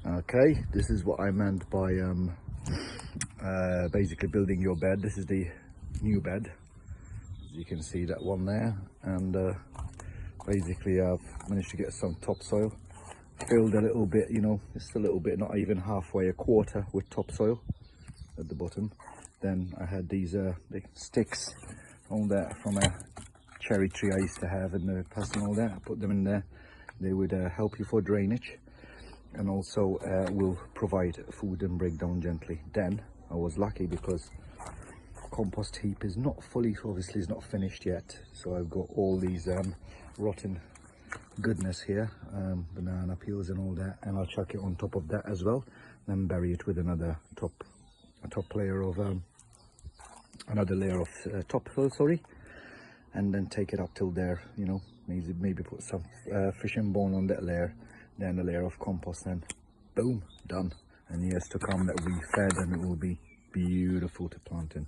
Okay, this is what I meant by basically building your bed. This is the new bed, as you can see, that one there. And basically I've managed to get some topsoil, filled a little bit, you know, just a little bit, not even halfway, a quarter with topsoil at the bottom. Then I had these big sticks on that from a cherry tree I used to have in the past and all that. I put them in there. They would help you for drainage, and also will provide food and break down gently. Then I was lucky because compost heap is not fully, obviously it's not finished yet, so I've got all these rotten goodness here, banana peels and all that, and I'll chuck it on top of that as well, then bury it with another top layer of topsoil, sorry, and then take it up till there, you know, maybe put some fish and bone on that layer, then a layer of compost, and boom, done. And years to come that we fed, and it will be beautiful to plant in.